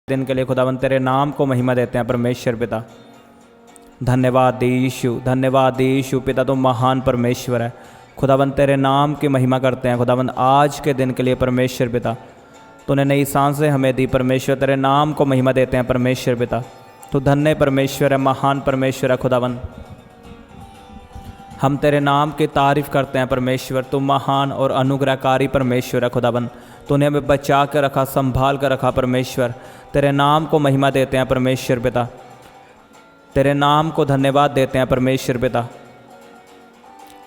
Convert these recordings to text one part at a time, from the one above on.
दिन के लिए खुदावन तेरे नाम को महिमा देते हैं परमेश्वर पिता। धन्यवाद धन्यवाद यीशु पिता, तुम महान परमेश्वर है। खुदावन तेरे नाम की महिमा करते हैं खुदावन आज के दिन के लिए परमेश्वर पिता। तूने नई सांसें हमें दी परमेश्वर, तेरे नाम को महिमा देते हैं परमेश्वर पिता। तो धन्य परमेश्वर है, महान परमेश्वर है खुदावन। हम तेरे नाम की तारीफ़ करते हैं परमेश्वर। तू महान और अनुग्रहकारी परमेश्वर है खुदावन। तूने हमें बचा कर रखा, संभाल कर रखा परमेश्वर। तेरे नाम को महिमा देते हैं परमेश्वर पिता। तेरे नाम को धन्यवाद देते हैं परमेश्वर पिता।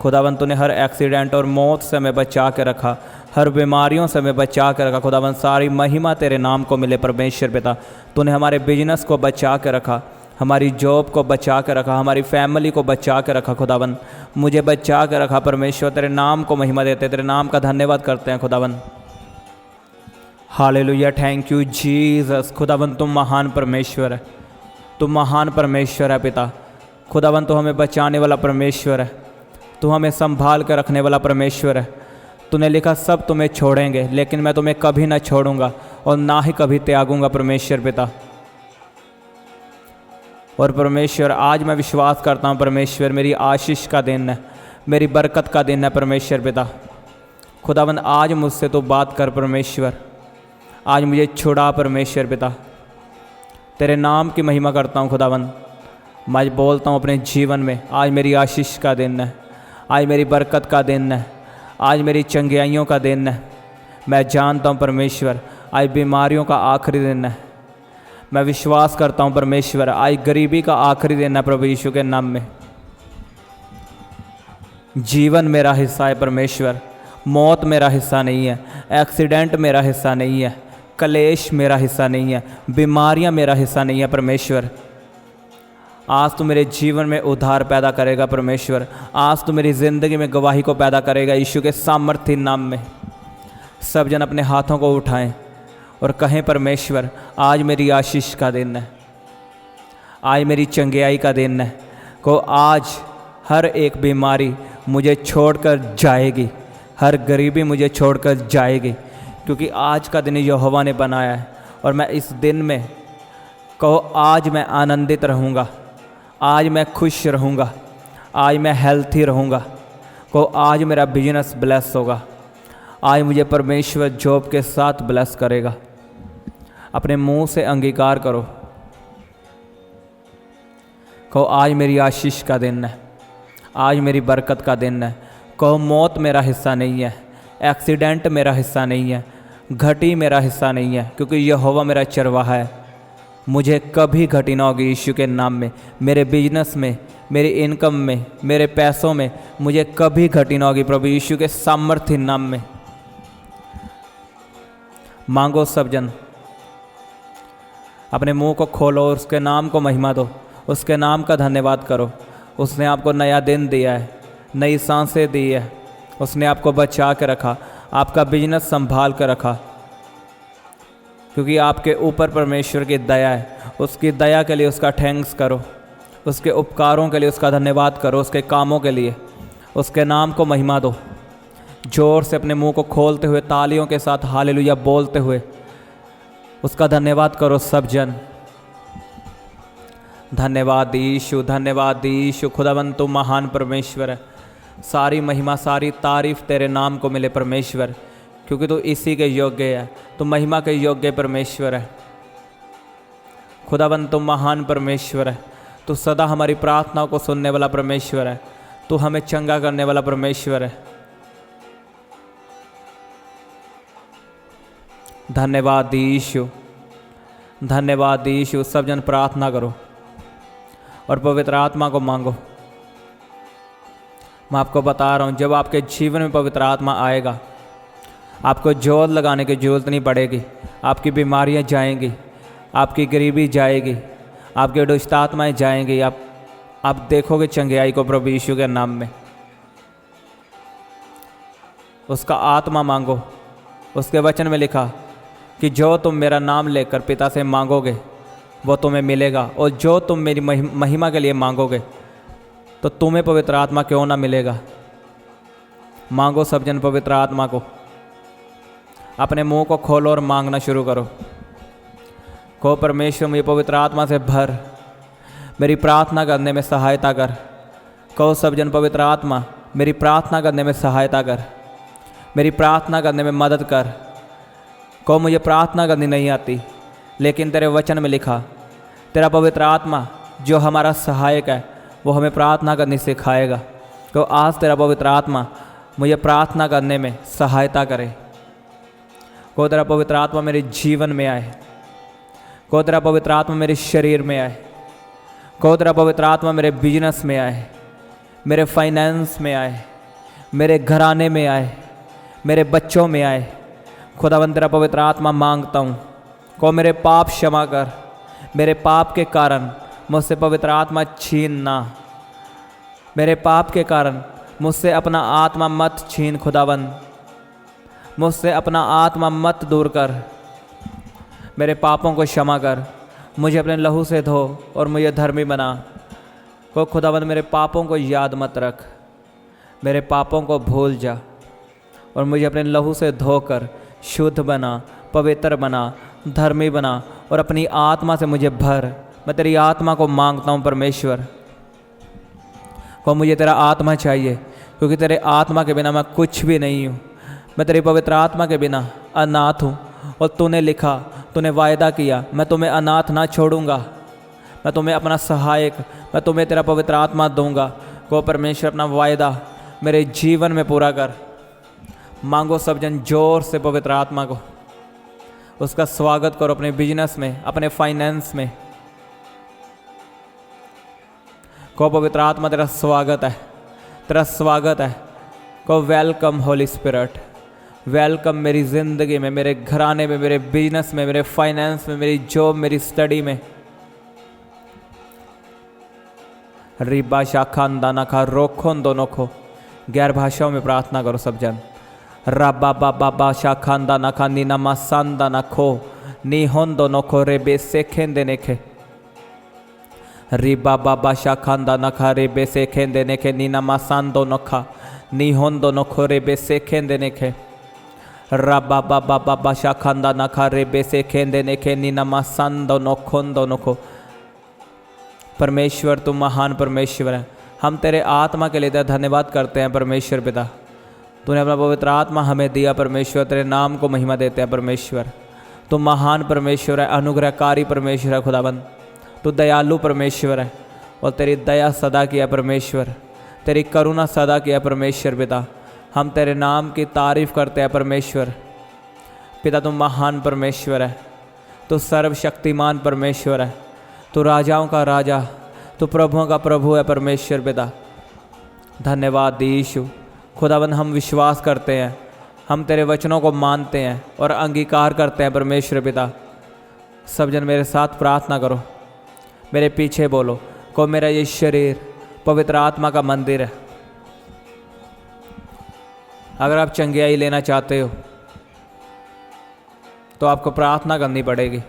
खुदावन तूने हर एक्सीडेंट और मौत से हमें बचा के रखा, हर बीमारियों से हमें बचा के रखा खुदावन। सारी महिमा तेरे नाम को मिले परमेश्वर पिता। तूने हमारे बिजनेस को बचा के रखा, हमारी जॉब को बचा के रखा, हमारी फैमिली को बचा के रखा खुदावन। मुझे बचा के रखा परमेश्वर। तेरे नाम को महिमा देते हैं, तेरे नाम का धन्यवाद करते हैं खुदावन। Hallelujah, thank you Jesus. खुदावन तुम महान परमेश्वर है, तुम महान परमेश्वर है पिता। खुदावन तो हमें बचाने वाला परमेश्वर है, तू हमें संभाल कर रखने वाला परमेश्वर है। तूने लिखा सब तुम्हें छोड़ेंगे लेकिन मैं तुम्हें कभी ना छोड़ूंगा और ना ही कभी त्यागूंगा परमेश्वर पिता। और परमेश्वर आज मैं विश्वास करता हूँ परमेश्वर, मेरी आशीष का दिन है, मेरी बरकत का दिन है परमेश्वर पिता। खुदावन आज मुझसे तो बात कर परमेश्वर, आज मुझे छुड़ा परमेश्वर पिता। तेरे नाम की महिमा करता हूँ खुदावन। मैं बोलता हूँ अपने जीवन में आज मेरी आशीष का दिन है, आज मेरी बरकत का दिन है, आज मेरी चंगियाइयों का दिन है। मैं जानता हूँ परमेश्वर आज बीमारियों का आखिरी दिन है। मैं विश्वास करता हूँ परमेश्वर आज गरीबी का आखिरी दिन है प्रभु यीशु के नाम में। जीवन मेरा हिस्सा है परमेश्वर, मौत मेरा हिस्सा नहीं है, एक्सीडेंट मेरा हिस्सा नहीं है, कलेश मेरा हिस्सा नहीं है, बीमारियां मेरा हिस्सा नहीं है परमेश्वर। आज तो मेरे जीवन में उद्धार पैदा करेगा परमेश्वर। आज तो मेरी ज़िंदगी में गवाही को पैदा करेगा यीशु के सामर्थ्य नाम में। सब जन अपने हाथों को उठाएं और कहें परमेश्वर आज मेरी आशीष का दिन है, आज मेरी चंगियाई का दिन है। को आज हर एक बीमारी मुझे छोड़कर जाएगी, हर गरीबी मुझे छोड़कर जाएगी, क्योंकि आज का दिन यहोवा ने बनाया है। और मैं इस दिन में कहो आज मैं आनंदित रहूँगा, आज मैं खुश रहूँगा, आज मैं हेल्थी रहूँगा। को आज मेरा बिजनेस ब्लेस होगा, आज मुझे परमेश्वर जॉब के साथ ब्लेस करेगा। अपने मुंह से अंगीकार करो, कहो आज मेरी आशीष का दिन है, आज मेरी बरकत का दिन है। कहो मौत मेरा हिस्सा नहीं है, एक्सीडेंट मेरा हिस्सा नहीं है, घटी मेरा हिस्सा नहीं है, क्योंकि यहोवा मेरा चरवाहा है। मुझे कभी घटी ना होगी यीशु के नाम में। मेरे बिजनेस में, मेरी इनकम में, मेरे पैसों में मुझे कभी घटी ना होगी प्रभु यीशु के सामर्थ्य नाम में। मांगो सब जन, अपने मुंह को खोलो और उसके नाम को महिमा दो, उसके नाम का धन्यवाद करो। उसने आपको नया दिन दिया है, नई सांसें दी है, उसने आपको बचा के रखा, आपका बिजनेस संभाल कर रखा, क्योंकि आपके ऊपर परमेश्वर की दया है। उसकी दया के लिए उसका थैंक्स करो, उसके उपकारों के लिए उसका धन्यवाद करो, उसके कामों के लिए उसके नाम को महिमा दो। जोर से अपने मुंह को खोलते हुए तालियों के साथ हालेलुया बोलते हुए उसका धन्यवाद करो सब जन। धन्यवाद यीशु, धन्यवाद यीशु। खुदावन तू महान परमेश्वर है। सारी महिमा सारी तारीफ तेरे नाम को मिले परमेश्वर, क्योंकि तू इसी के योग्य है, तू महिमा के योग्य परमेश्वर है। खुदावन तू महान परमेश्वर है, तू सदा हमारी प्रार्थनाओं को सुनने वाला परमेश्वर है, तू हमें चंगा करने वाला परमेश्वर है। धन्यवाद यीशु, धन्यवाद यीशु। सब जन प्रार्थना करो और पवित्र आत्मा को मांगो। मैं आपको बता रहा हूँ जब आपके जीवन में पवित्र आत्मा आएगा, आपको जोर लगाने की जरूरत नहीं पड़ेगी। आपकी बीमारियाँ जाएंगी, आपकी गरीबी जाएगी, आपके दुष्ट आत्माएँ जाएंगी। आप देखोगे चंगियाई को प्रभु यीशु के नाम में। उसका आत्मा मांगो। उसके वचन में लिखा कि जो तुम मेरा नाम लेकर पिता से मांगोगे वो तुम्हें मिलेगा, और जो तुम मेरी महिमा के लिए मांगोगे तो तुम्हें पवित्र आत्मा क्यों ना मिलेगा। मांगो सब जन पवित्र आत्मा को। अपने मुंह को खोलो और मांगना शुरू करो। कहो परमेश्वर मुझे पवित्र आत्मा से भर, मेरी प्रार्थना करने में सहायता कर। कहो सब जन पवित्र आत्मा मेरी प्रार्थना करने में सहायता कर, मेरी प्रार्थना करने में मदद कर। कहो मुझे प्रार्थना करनी नहीं आती, लेकिन तेरे वचन में लिखा तेरा पवित्र आत्मा जो हमारा सहायक है वो हमें प्रार्थना करनी सिखाएगा। तो आज तेरा पवित्र आत्मा मुझे प्रार्थना करने में सहायता करे। को तेरा पवित्र आत्मा मेरे जीवन में आए, को तेरा पवित्र आत्मा मेरे शरीर में आए, को तेरा पवित्र आत्मा मेरे बिजनेस में आए, मेरे फाइनेंस में आए, मेरे घराने में आए, मेरे बच्चों में आए। खुदावंद तेरा पवित्र आत्मा मांगता हूँ, को मेरे पाप क्षमा कर, मेरे पाप के कारण मुझसे पवित्र आत्मा छीनना, मेरे पाप के कारण मुझसे अपना आत्मा मत छीन। खुदावंद मुझसे अपना आत्मा मत दूर कर, मेरे पापों को क्षमा कर, मुझे अपने लहू से धो और मुझे धर्मी बना। को खुदावंद मेरे पापों को याद मत रख, मेरे पापों को भूल जा और मुझे अपने लहू से धोकर शुद्ध बना, पवित्र बना, धर्मी बना और अपनी आत्मा से मुझे भर। मैं तेरी आत्मा को मांगता हूँ परमेश्वर, को मुझे तेरा आत्मा चाहिए, क्योंकि तेरे आत्मा के बिना मैं कुछ भी नहीं हूँ। मैं तेरी पवित्र आत्मा के बिना अनाथ हूँ और तूने लिखा, तूने वायदा किया मैं तुम्हें अनाथ ना छोड़ूंगा, मैं तुम्हें अपना सहायक, मैं तुम्हें तेरा पवित्र आत्मा दूंगा। को परमेश्वर अपना वायदा मेरे जीवन में पूरा कर। मांगो सब जन जोर से पवित्र आत्मा को, उसका स्वागत करो अपने बिजनेस में, अपने फाइनेंस में। को पवित्र आत्मा तेरा स्वागत है, तेरा स्वागत है। को वेलकम होली स्पिरिट, वेलकम मेरी ज़िंदगी में, मेरे घराने में, मेरे बिजनेस में, मेरे फाइनेंस में, मेरी जॉब, मेरी स्टडी में। रिबा शाखान खा रोखोन दोनों खो, गैर भाषाओं में प्रार्थना करो सब जन। रबा बाबा बा शाखान दाना खा नीना मासान दाना खो नी होन दोनों खो रे बे से खेन देने खे। रिबा बाबा शाखान दाना खा रे बे से खेन देने खे नीना मासान दोनों खा नी होन दोनों खो रे बे से खेन देने खे। रबा बाबा बाबा शाखान दाना खा रे बे से खेन देने खे नीना मासान दोनों खोन दोनों खो। परमेश्वर तुम महान परमेश्वर है, हम तेरे आत्मा के लिए धन्यवाद करते हैं परमेश्वर पिता। तूने अपना पवित्र आत्मा हमें दिया परमेश्वर, तेरे नाम को महिमा देते हैं परमेश्वर। तुम महान परमेश्वर है, अनुग्रहकारी परमेश्वर है खुदाबंद। तू दयालु परमेश्वर है और तेरी दया सदा की है परमेश्वर, तेरी करुणा सदा की है परमेश्वर पिता। हम तेरे नाम की तारीफ़ करते हैं परमेश्वर पिता। तुम महान परमेश्वर है, तू सर्वशक्तिमान परमेश्वर है, तू राजाओं का राजा, तू प्रभुओं का प्रभु है परमेश्वर पिता। धन्यवाद यीशु। खुदाबंद हम विश्वास करते हैं, हम तेरे वचनों को मानते हैं और अंगीकार करते हैं परमेश्वर पिता। सब जन मेरे साथ प्रार्थना करो, मेरे पीछे बोलो। को मेरा ये शरीर पवित्र आत्मा का मंदिर है। अगर आप चंगियाई लेना चाहते हो तो आपको प्रार्थना करनी पड़ेगी।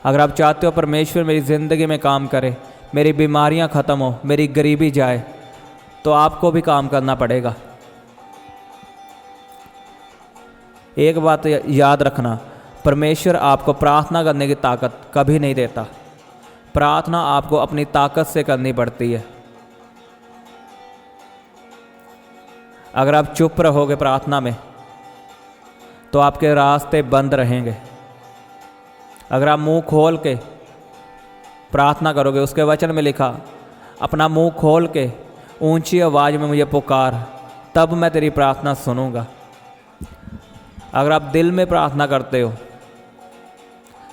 अगर आप चाहते हो परमेश्वर मेरी ज़िंदगी में काम करे, मेरी बीमारियां ख़त्म हो, मेरी गरीबी जाए, तो आपको भी काम करना पड़ेगा। एक बात याद रखना, परमेश्वर आपको प्रार्थना करने की ताकत कभी नहीं देता। प्रार्थना आपको अपनी ताकत से करनी पड़ती है। अगर आप चुप रहोगे प्रार्थना में तो आपके रास्ते बंद रहेंगे। अगर आप मुंह खोल के प्रार्थना करोगे, उसके वचन में लिखा, अपना मुंह खोल के ऊंची आवाज़ में मुझे पुकार, तब मैं तेरी प्रार्थना सुनूंगा। अगर आप दिल में प्रार्थना करते हो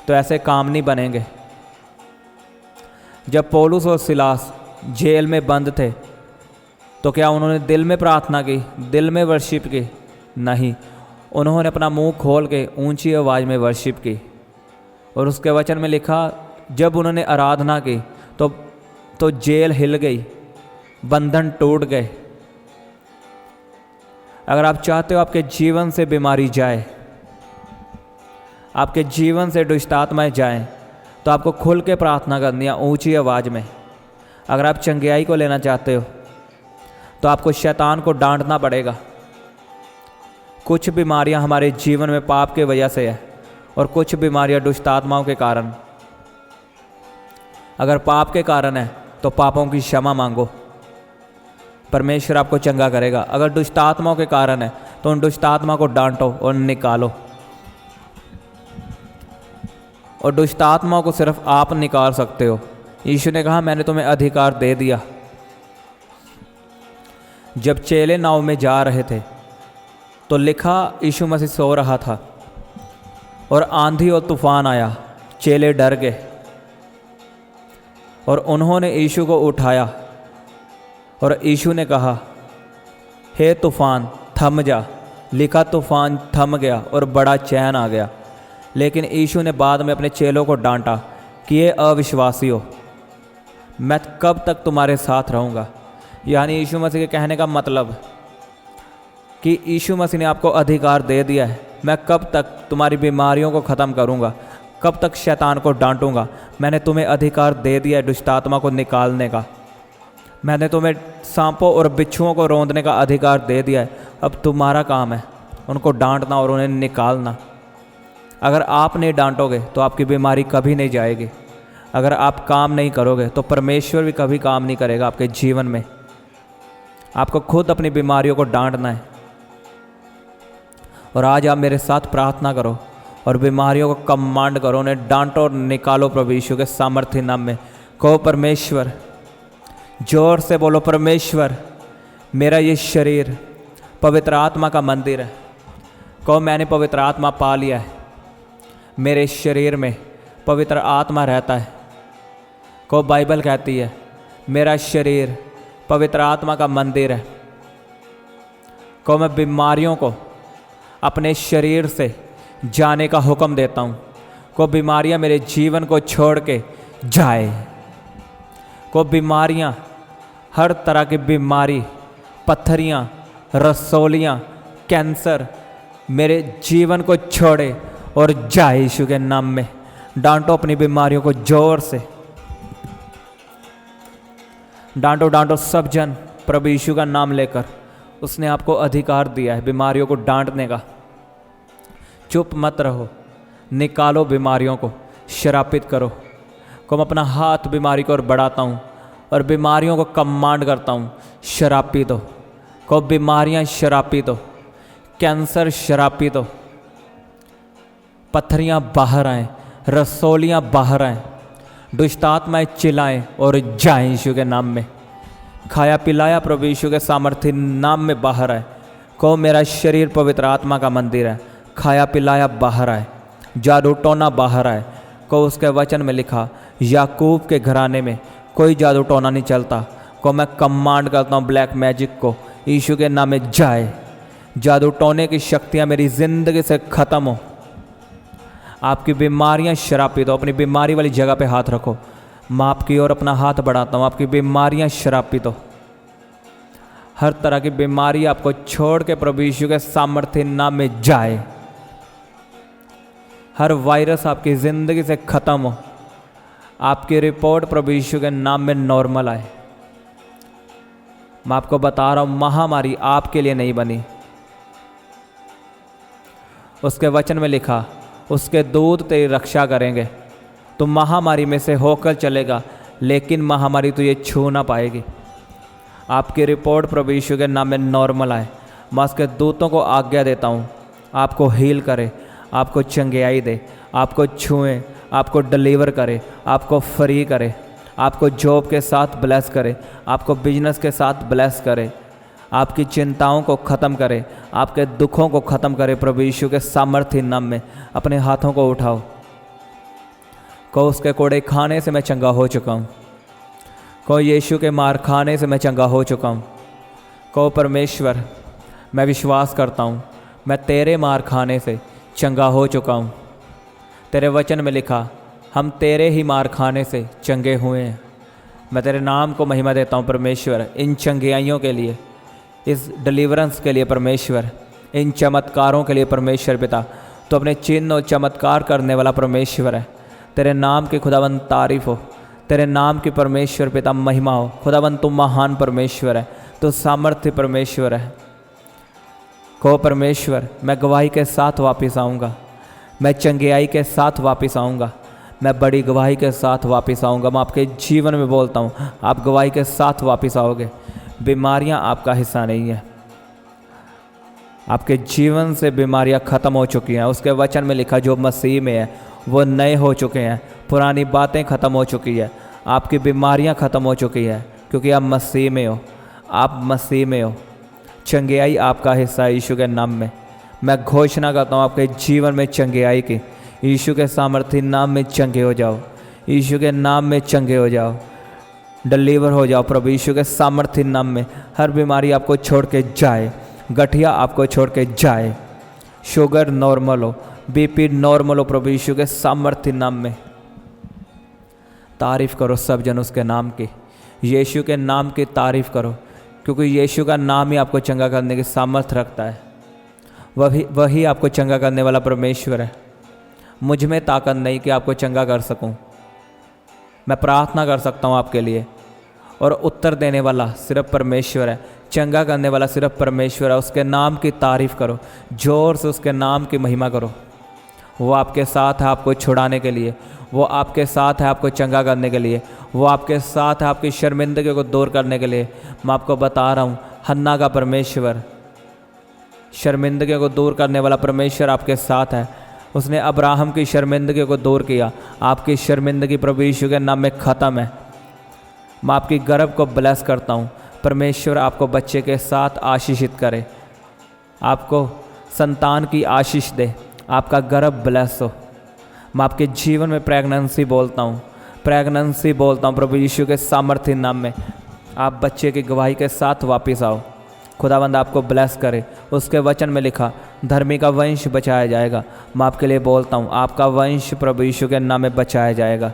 तो ऐसे काम नहीं बनेंगे। जब पौलुस और सिलास जेल में बंद थे तो क्या उन्होंने दिल में प्रार्थना की, दिल में वर्शिप की? नहीं, उन्होंने अपना मुंह खोल के ऊंची आवाज़ में वर्शिप की। और उसके वचन में लिखा, जब उन्होंने आराधना की तो जेल हिल गई, बंधन टूट गए। अगर आप चाहते हो आपके जीवन से बीमारी जाए, आपके जीवन से दुष्ट आत्माएं जाएं, तो आपको खुल के प्रार्थना करनी है ऊंची आवाज़ में। अगर आप चंगियाई को लेना चाहते हो तो आपको शैतान को डांटना पड़ेगा। कुछ बीमारियां हमारे जीवन में पाप के वजह से है, और कुछ बीमारियां दुष्ट आत्माओं के कारण। अगर पाप के कारण है तो पापों की क्षमा मांगो, परमेश्वर आपको चंगा करेगा। अगर दुष्ट आत्माओं के कारण है तो उन दुष्ट आत्मा को डांटो और निकालो। और दुष्ट आत्माओं को सिर्फ आप निकाल सकते हो। यीशु ने कहा मैंने तुम्हें अधिकार दे दिया। जब चेले नाव में जा रहे थे तो लिखा यीशु मसीह सो रहा था और आंधी और तूफान आया। चेले डर गए और उन्होंने यीशु को उठाया और यीशु ने कहा हे तूफान थम जा। लिखा तूफान थम गया और बड़ा चैन आ गया। लेकिन यीशु ने बाद में अपने चेलों को डांटा कि ये अविश्वासी हो, मैं कब तक तुम्हारे साथ रहूँगा। यानी यीशु मसीह के कहने का मतलब कि यीशु मसीह ने आपको अधिकार दे दिया है, मैं कब तक तुम्हारी बीमारियों को ख़त्म करूँगा, कब तक शैतान को डांटूंगा। मैंने तुम्हें अधिकार दे दिया है दुष्ट आत्मा को निकालने का। मैंने तुम्हें सांपों और बिच्छुओं को रौंदने का अधिकार दे दिया है। अब तुम्हारा काम है उनको डांटना और उन्हें निकालना। अगर आप नहीं डांटोगे तो आपकी बीमारी कभी नहीं जाएगी। अगर आप काम नहीं करोगे तो परमेश्वर भी कभी काम नहीं करेगा आपके जीवन में। आपको खुद अपनी बीमारियों को डांटना है। और आज आप मेरे साथ प्रार्थना करो और बीमारियों को कमांड करो, उन्हें डांटो और निकालो प्रभु यीशु के सामर्थ्य नाम में। कहो परमेश्वर, जोर से बोलो परमेश्वर, मेरा ये शरीर पवित्र आत्मा का मंदिर है। कहो मैंने पवित्र आत्मा पा लिया है, मेरे शरीर में पवित्र आत्मा रहता है। कहो बाइबल कहती है मेरा शरीर पवित्र आत्मा का मंदिर है। कहो मैं बीमारियों को अपने शरीर से जाने का हुक्म देता हूँ। को बीमारियाँ मेरे जीवन को छोड़ के जाए। को बीमारियाँ, हर तरह की बीमारी, पत्थरियाँ, रसौलियाँ, कैंसर मेरे जीवन को छोड़े और जाए यीशु के नाम में। डांटो अपनी बीमारियों को जोर से, डांटो डांटो सब जन प्रभु यीशु का नाम लेकर। उसने आपको अधिकार दिया है बीमारियों को डांटने का। चुप मत रहो, निकालो बीमारियों को, श्रापित करो। को मैं अपना हाथ बीमारी को और बढ़ाता हूँ और बीमारियों को कमांड करता हूँ श्रापित हो। को बीमारियाँ श्रापित हो, कैंसर श्रापित हो, पत्थरियाँ बाहर आएँ, रसौलियाँ बाहर आएँ, दुष्ट आत्माएँ चिल्लाएँ और जाएँ यीशु के नाम में। खाया पिलाया प्रभु यीशु के सामर्थ्य नाम में बाहर आए। को मेरा शरीर पवित्र आत्मा का मंदिर है। खाया पिलाया बाहर आए, जादू टोना बाहर आए। को उसके वचन में लिखा याकूब के घराने में कोई जादू टोना नहीं चलता। को मैं कमांड करता हूँ ब्लैक मैजिक को यीशु के नाम में जाए। जादू टोने की शक्तियाँ मेरी ज़िंदगी से ख़त्म हो। आपकी बीमारियाँ श्रापित हो। अपनी बीमारी वाली जगह पे हाथ रखो। मैं आपकी ओर अपना हाथ बढ़ाता हूँ। आपकी बीमारियाँ श्रापित हो। हर तरह की बीमारी आपको छोड़ के प्रभु यीशु के सामर्थ्य नाम में जाए। हर वायरस आपकी ज़िंदगी से ख़त्म हो। आपकी रिपोर्ट प्रभु यीशु के नाम में नॉर्मल आए। मैं आपको बता रहा हूँ महामारी आपके लिए नहीं बनी। उसके वचन में लिखा उसके दूत तेरी रक्षा करेंगे। तू महामारी में से होकर चलेगा लेकिन महामारी तुझे छू ना पाएगी। आपकी रिपोर्ट प्रभु यीशु के नाम में नॉर्मल आए। मैं उसके दूतों को आज्ञा देता हूँ आपको हील करे, आपको चंगियाई दे, आपको छुए, आपको डिलीवर करे, आपको फ्री करे, आपको जॉब के साथ ब्लेस करे, आपको बिजनेस के साथ ब्लेस करे, आपकी चिंताओं को ख़त्म करे, आपके दुखों को ख़त्म करे प्रभु यीशु के सामर्थ्य नाम में। अपने हाथों को उठाओ। को उसके कोड़े खाने से मैं चंगा हो चुका हूँ। को यीशु के मार खाने से मैं चंगा हो चुका हूँ। को परमेश्वर मैं विश्वास करता हूँ मैं तेरे मार खाने से चंगा हो चुका हूँ। तेरे वचन में लिखा हम तेरे ही मार खाने से चंगे हुए हैं। मैं तेरे नाम को महिमा देता हूँ परमेश्वर, इन चंगियाइयों के लिए, इस डिलीवरेंस के लिए परमेश्वर, इन चमत्कारों के लिए परमेश्वर पिता। तो अपने चिन्ह और चमत्कार करने वाला परमेश्वर है। तेरे नाम की खुदावन तारीफ़ हो। तेरे नाम की परमेश्वर पिता महिमा हो। खुदावन तुम महान परमेश्वर है, तो सामर्थ्य परमेश्वर है। को परमेश्वर मैं गवाही के साथ वापस आऊँगा। मैं चंगियाई के साथ वापस आऊँगा, मैं बड़ी गवाही के साथ वापस आऊँगा। मैं आपके जीवन में बोलता हूँ, आप गवाही के साथ वापस आओगे। बीमारियाँ आपका हिस्सा नहीं है। आपके जीवन से बीमारियाँ ख़त्म हो चुकी हैं। उसके वचन में लिखा जो मसीह में है वो नए हो चुके हैं, पुरानी बातें ख़त्म हो चुकी है, आपकी बीमारियाँ ख़त्म हो चुकी है, क्योंकि आप मसीह में हो। आप मसीह में हो। चंगियाई आपका हिस्सा है यीशु के नाम में। मैं घोषणा करता हूँ आपके जीवन में चंगियाई की। यीशु के सामर्थ्य नाम में चंगे हो जाओ। यीशु के नाम में चंगे हो जाओ, डिलीवर हो जाओ प्रभु यीशु के सामर्थ्य नाम में। हर बीमारी आपको छोड़ के जाए, गठिया आपको छोड़ के जाए, शुगर नॉर्मल हो, बीपी नॉर्मल हो प्रभु यीशु के सामर्थ्य नाम में। तारीफ़ करो सब जन उसके नाम की, यीशु के नाम की तारीफ़ करो, क्योंकि यीशु का नाम ही आपको चंगा करने की सामर्थ्य रखता है। वही आपको चंगा करने वाला परमेश्वर है। मुझ में ताकत नहीं कि आपको चंगा कर सकूं। मैं प्रार्थना कर सकता हूं आपके लिए, और उत्तर देने वाला सिर्फ परमेश्वर है, चंगा करने वाला सिर्फ परमेश्वर है। उसके नाम की तारीफ़ करो, ज़ोर से उसके नाम की महिमा करो। वो आपके साथ है आपको छुड़ाने के लिए, वो आपके साथ है आपको चंगा करने के लिए, वो आपके साथ है आपकी शर्मिंदगी को दूर करने के लिए। मैं आपको बता रहा हूँ, हन्ना का परमेश्वर, शर्मिंदगी को दूर करने वाला परमेश्वर आपके साथ है। उसने अब्राहम की शर्मिंदगी को दूर किया। आपकी शर्मिंदगी प्रभु यीशु के नाम में ख़त्म है। मैं आपकी गर्भ को ब्लेस करता हूँ। परमेश्वर आपको बच्चे के साथ आशीषित करे, आपको संतान की आशीष दे, आपका गर्भ ब्लेस हो। मैं आपके जीवन में प्रेगनेंसी बोलता हूँ, प्रेगनेंसी बोलता हूँ प्रभु यीशु के सामर्थ्य नाम में। आप बच्चे की गवाही के साथ वापस आओ। खुदावंद आपको ब्लेस करे। उसके वचन में लिखा धर्मी का वंश बचाया जाएगा। मैं आपके लिए बोलता हूँ, आपका वंश प्रभु यीशु के नाम में बचाया जाएगा।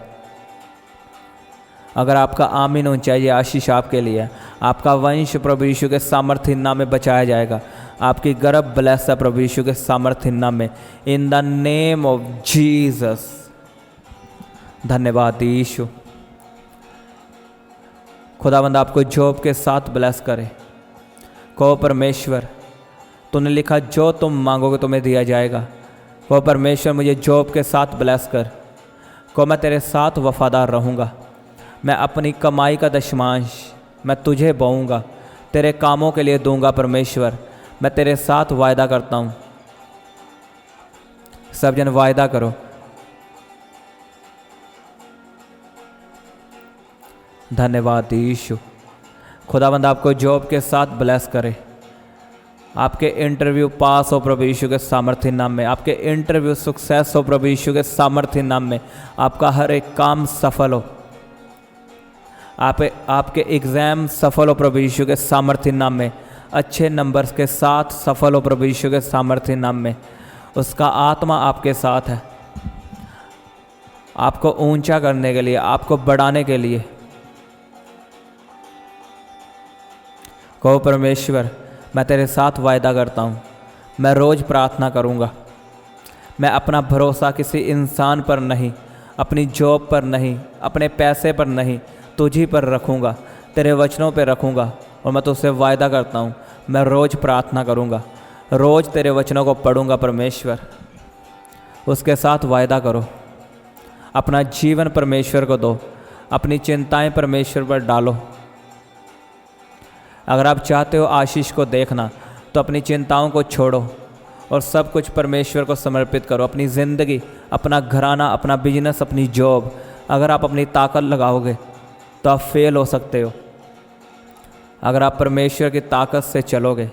अगर आपका आमीन हो चाहिए, आशीष आपके लिए है। आपका वंश प्रभु यीशु के सामर्थ्य नाम में बचाया जाएगा। आपकी गर्भ ब्लेस है प्रभु यीशु के सामर्थ्य नाम में, in the name of Jesus. धन्यवाद यीशु। खुदावंद आपको जॉब के साथ ब्लेस करे। कहो परमेश्वर, तूने लिखा जो तुम मांगोगे तुम्हें दिया जाएगा। कहो परमेश्वर, मुझे जॉब के साथ ब्लेस कर। कहो मैं तेरे साथ वफादार रहूँगा। मैं अपनी कमाई का दशमांश मैं तुझे बोऊँगा, तेरे कामों के लिए दूंगा। परमेश्वर, मैं तेरे साथ वायदा करता हूँ। सब जन वायदा करो। धन्यवाद यीशु। खुदावंद आपको जॉब के साथ ब्लेस करे। आपके इंटरव्यू पास हो प्रभु यीशु के सामर्थ्य नाम में। आपके इंटरव्यू सक्सेस हो प्रभु यीशु के सामर्थ्य नाम में। आपका हर एक काम सफल हो। आपके एग्ज़ाम सफल हो प्रभु यीशु के सामर्थ्य नाम में। अच्छे नंबर्स के साथ सफल हो प्रभु यीशु के सामर्थ्य नाम में। उसका आत्मा आपके साथ है, आपको ऊंचा करने के लिए, आपको बढ़ाने के लिए। कहो परमेश्वर, मैं तेरे साथ वायदा करता हूँ, मैं रोज़ प्रार्थना करूँगा। मैं अपना भरोसा किसी इंसान पर नहीं, अपनी जॉब पर नहीं, अपने पैसे पर नहीं, तुझी पर रखूँगा, तेरे वचनों पर रखूँगा। और मैं तुझसे वायदा करता हूँ, मैं रोज़ प्रार्थना करूँगा, रोज़ तेरे वचनों को पढ़ूँगा। परमेश्वर, उसके साथ वायदा करो। अपना जीवन परमेश्वर को दो, अपनी चिंताएं परमेश्वर पर डालो। अगर आप चाहते हो आशीष को देखना तो अपनी चिंताओं को छोड़ो और सब कुछ परमेश्वर को समर्पित करो। अपनी ज़िंदगी, अपना घराना, अपना बिजनेस, अपनी जॉब, अगर आप अपनी ताकत लगाओगे तो आप फेल हो सकते हो। अगर आप परमेश्वर की ताकत से चलोगे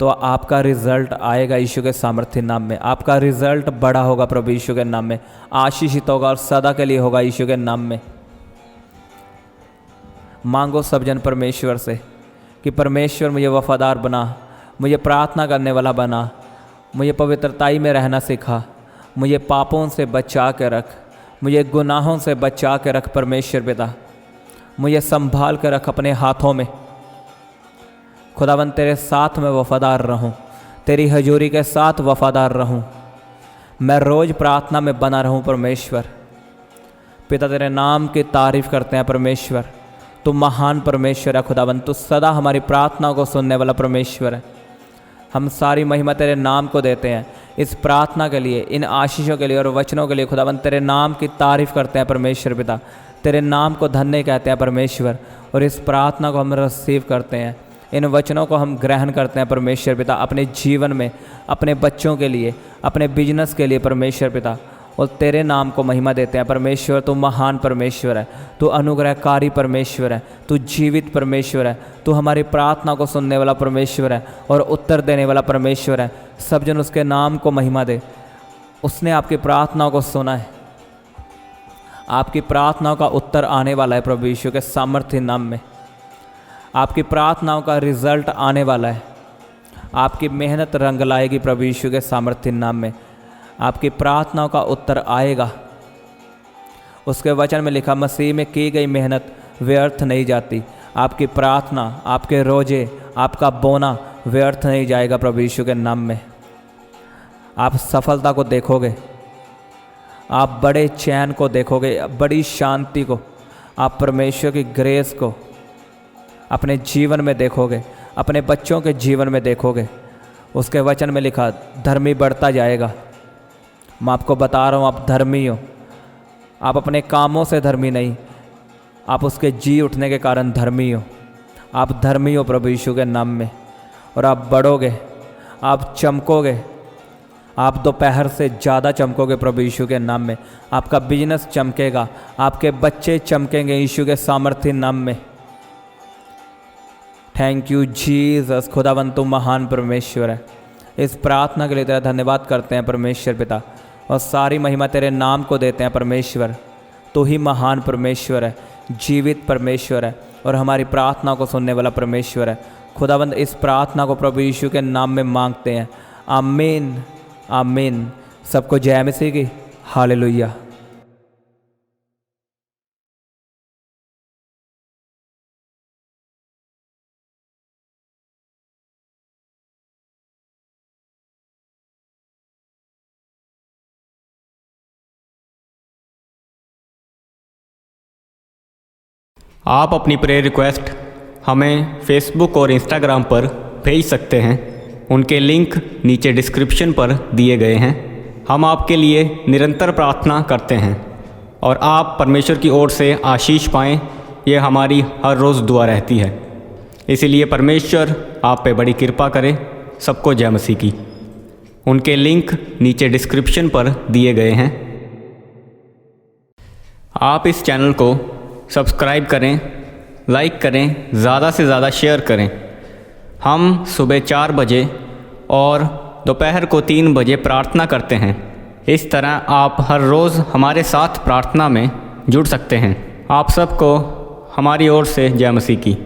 तो आपका रिज़ल्ट आएगा यीशु के सामर्थ्य नाम में। आपका रिज़ल्ट बड़ा होगा प्रभु यीशु के नाम में, आशीषित होगा और सदा के लिए होगा यीशु के नाम में। मांगो सब जन परमेश्वर से कि परमेश्वर मुझे वफादार बना, मुझे प्रार्थना करने वाला बना, मुझे पवित्रताई में रहना सिखा, मुझे पापों से बचा के रख, मुझे गुनाहों से बचा के रख। परमेश्वर पिता, मुझे संभाल के रख अपने हाथों में। खुदावंद, तेरे साथ मैं वफादार रहूं, तेरी हजूरी के साथ वफादार रहूं। मैं रोज़ प्रार्थना में बना रहूं। परमेश्वर पिता, तेरे नाम की तारीफ़ करते हैं। परमेश्वर, तू महान परमेश्वर है। खुदावंद, तू सदा हमारी प्रार्थना को सुनने वाला परमेश्वर है। हम सारी महिमा तेरे नाम को देते हैं। इस प्रार्थना के लिए, इन आशीषों के लिए और वचनों के लिए खुदावंद तेरे नाम की तारीफ़ करते हैं परमेश्वर पिता। तेरे नाम को धन्य कहते हैं परमेश्वर, और इस प्रार्थना को हम रिसीव करते हैं। इन वचनों को हम ग्रहण करते हैं परमेश्वर पिता, अपने जीवन में, अपने बच्चों के लिए, अपने बिजनेस के लिए परमेश्वर पिता, और तेरे नाम को महिमा देते हैं परमेश्वर। तू महान परमेश्वर है, तू अनुग्रहकारी परमेश्वर है, तू जीवित परमेश्वर है, तू हमारी प्रार्थना को सुनने वाला परमेश्वर है और उत्तर देने वाला परमेश्वर है। सब जन उसके नाम को महिमा दे। उसने आपकी प्रार्थनाओं को सुना है, आपकी प्रार्थनाओं का उत्तर आने वाला है प्रभु यीशु के सामर्थ्य नाम में। आपकी प्रार्थनाओं का रिजल्ट आने वाला है। आपकी मेहनत रंग लाएगी प्रभु यीशु के सामर्थ्य नाम में। आपकी प्रार्थनाओं का उत्तर आएगा। उसके वचन में लिखा, मसीह में की गई मेहनत व्यर्थ नहीं जाती। आपकी प्रार्थना, आपके रोजे, आपका बोना व्यर्थ नहीं जाएगा प्रभु यीशु के नाम में। आप सफलता को देखोगे, आप बड़े चैन को देखोगे, बड़ी शांति को, आप परमेश्वर की ग्रेस को अपने जीवन में देखोगे, अपने बच्चों के जीवन में देखोगे। उसके वचन में लिखा, धर्मी बढ़ता जाएगा। मैं आपको बता रहा हूँ, आप धर्मी हो। आप अपने कामों से धर्मी नहीं, आप उसके जी उठने के कारण धर्मी हो। आप धर्मी हो प्रभु यीशु के नाम में, और आप बढ़ोगे, आप चमकोगे। आप दोपहर से ज़्यादा चमकोगे प्रभु यीशु के नाम में। आपका बिजनेस चमकेगा, आपके बच्चे चमकेंगे यीशु के सामर्थ्य नाम में। Thank you Jesus. खुदावंद तू महान परमेश्वर है। इस प्रार्थना के लिए तेरा धन्यवाद करते हैं परमेश्वर पिता, और सारी महिमा तेरे नाम को देते हैं परमेश्वर। तू ही महान परमेश्वर है, जीवित परमेश्वर है, और हमारी प्रार्थना को सुनने वाला परमेश्वर है। खुदावंद इस प्रार्थना को प्रभु यीशु के नाम में मांगते हैं। आमीन, आमीन। सबको जय मसीह की। हालेलुया। आप अपनी प्रेयर रिक्वेस्ट हमें फेसबुक और इंस्टाग्राम पर भेज सकते हैं। उनके लिंक नीचे डिस्क्रिप्शन पर दिए गए हैं। हम आपके लिए निरंतर प्रार्थना करते हैं और आप परमेश्वर की ओर से आशीष पाएँ, ये हमारी हर रोज़ दुआ रहती है। इसीलिए परमेश्वर आप पे बड़ी कृपा करे। सबको जय मसीह की। उनके लिंक नीचे डिस्क्रिप्शन पर दिए गए हैं। आप इस चैनल को सब्सक्राइब करें, लाइक करें, ज़्यादा से ज़्यादा शेयर करें। हम सुबह 4 बजे और दोपहर को 3 बजे प्रार्थना करते हैं। इस तरह आप हर रोज़ हमारे साथ प्रार्थना में जुड़ सकते हैं। आप सबको हमारी ओर से जय मसीह की।